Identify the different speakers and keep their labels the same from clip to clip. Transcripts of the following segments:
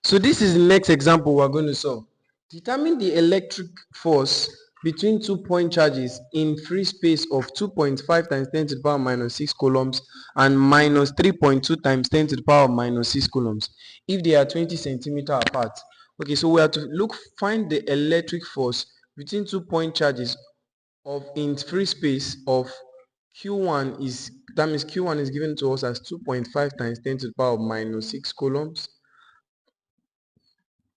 Speaker 1: So this is the next example we're going to solve. Determine the electric force between 2 point charges in free space of 2.5 times 10 to the power minus 6 coulombs and minus 3.2 times 10 to the power minus 6 coulombs if they are 20 centimeter apart. Okay, so we have to find the electric force between 2 point charges of in free space of Q1 is, that means Q1 is given to us as 2.5 times 10 to the power of minus 6 coulombs,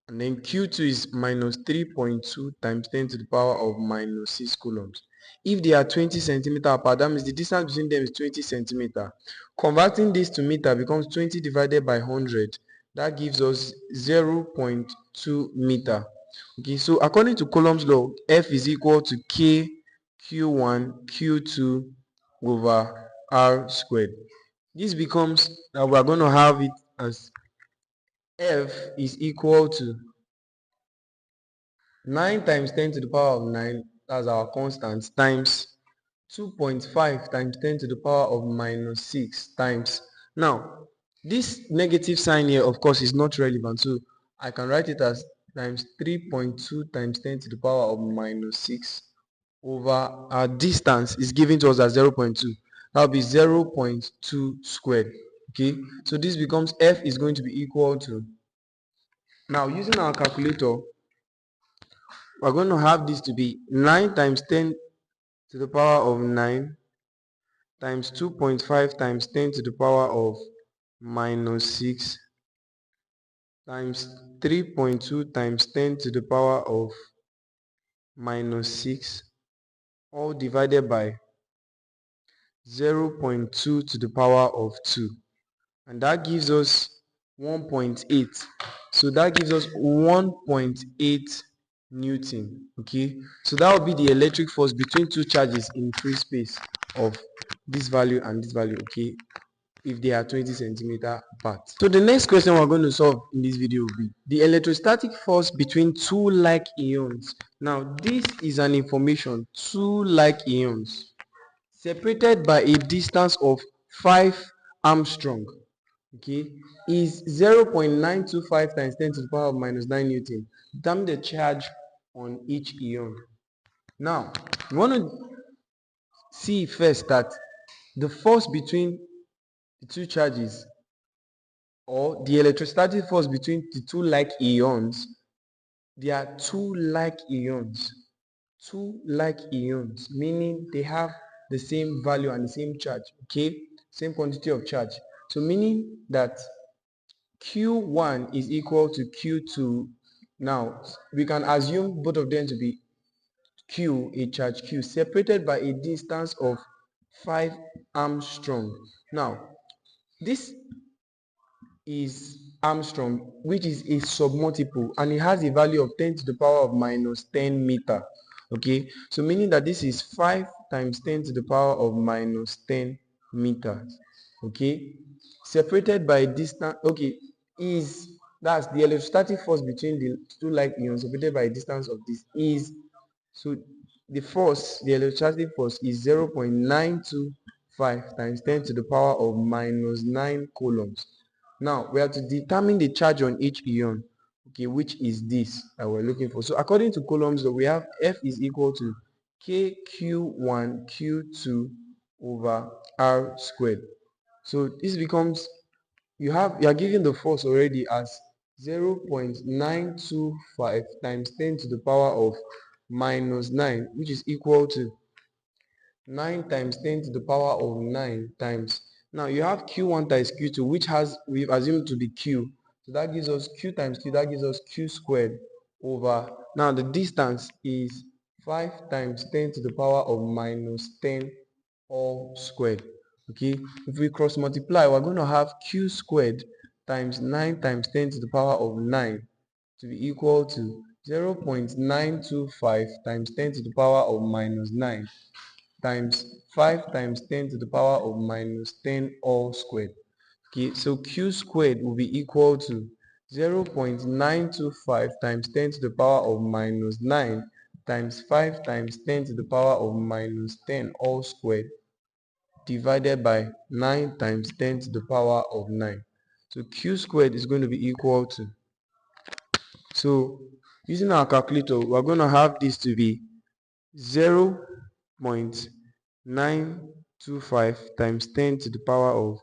Speaker 1: and then Q2 is minus 3.2 times 10 to the power of minus 6 coulombs. If they are 20 centimeter apart, that means the distance between them is 20 centimeter. Converting this to meter becomes 20 divided by 100. That gives us 0.2 meter. Okay, so according to Coulomb's law, F is equal to K Q1 Q2 over R squared. This becomes that we are going to have it as F is equal to 9 times 10 to the power of 9, that's our constant, times 2.5 times 10 to the power of minus 6 times. Now, this negative sign here, of course, is not relevant. So I can write it as times 3.2 times 10 to the power of minus 6 over our distance is given to us as 0.2. That will be 0.2 squared. Okay, so this becomes F is going to be equal to, now using our calculator, we're going to have this to be 9 times 10 to the power of 9 times 2.5 times 10 to the power of minus 6 times 3.2 times 10 to the power of minus 6, all divided by 0.2 to the power of 2, and that gives us 1.8. So that gives us 1.8 Newton. Okay, so that will be the electric force between two charges in free space of this value and this value. Okay, if they are 20 centimeter apart. So the next question we're going to solve in this video will be the electrostatic force between two like ions. Now this is an information, two like ions separated by a distance of 5 Armstrong, okay, is 0.925 times 10 to the power of minus 9 Newton. Determine the charge on each ion. Now, we want to see first that the force between the two charges, or the electrostatic force between the two like ions, they are two like ions. Two like ions, meaning they have the same value and the same charge, okay, same quantity of charge. So meaning that Q1 is equal to Q2. Now we can assume both of them to be Q, a charge Q, separated by a distance of 5 Armstrong. Now this is Armstrong, which is a submultiple, and it has a value of 10 to the power of minus 10 meter. Okay, so meaning that this is 5 times 10 to the power of minus 10 meters. Okay, separated by distance. Okay, is, that's the electrostatic force between the two like ions separated by a distance of this is, so the force, the electrostatic force is 0.925 times 10 to the power of minus 9 coulombs. Now we have to determine the charge on each ion, okay, which is this that we're looking for. So according to Coulomb's law, we have F is equal to KQ1 Q2 over R squared. So this becomes, you are given the force already as 0.925 times 10 to the power of minus 9, which is equal to 9 times 10 to the power of 9 times, now you have Q1 times Q2, which we've assumed to be Q. So that gives us Q times Q, that gives us Q squared over, now the distance is 5 times 10 to the power of minus 10 all squared. Okay, if we cross multiply, we're going to have Q squared times 9 times 10 to the power of 9 to be equal to 0.925 times 10 to the power of minus 9 times 5 times 10 to the power of minus 10 all squared. Okay, so Q squared will be equal to 0.925 times 10 to the power of minus 9 times 5 times 10 to the power of minus 10 all squared divided by 9 times 10 to the power of 9. So Q squared is going to be equal to So using our calculator, we're going to have this to be 0.925 times 10 to the power of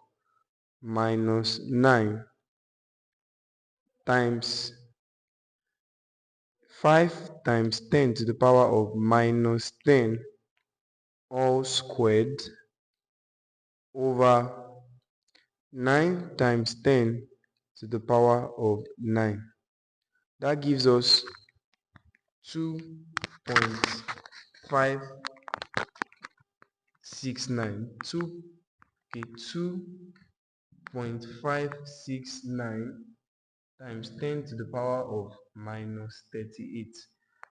Speaker 1: minus 9 times 5 times 10 to the power of minus 10 all squared over 9 times 10 to the power of 9. That gives us 2.569. 2.569 times 10 to the power of minus 38.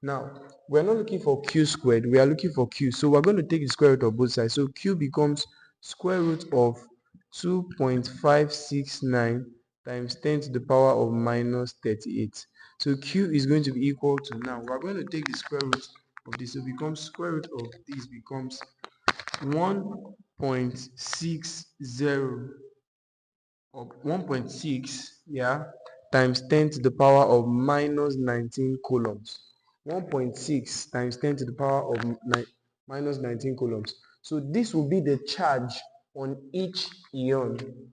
Speaker 1: Now, we're not looking for q squared, we are looking for q. So we're going to take the square root of both sides. So q becomes square root of 2.569 times 10 to the power of minus 38. So q is going to be equal to, now we're going to take the square root of this. So it becomes square root of this becomes 1.60 of 1.6, yeah, times 10 to the power of minus 19 coulombs. 1.6 times 10 to the power of minus 19 coulombs. So this will be the charge on each ion.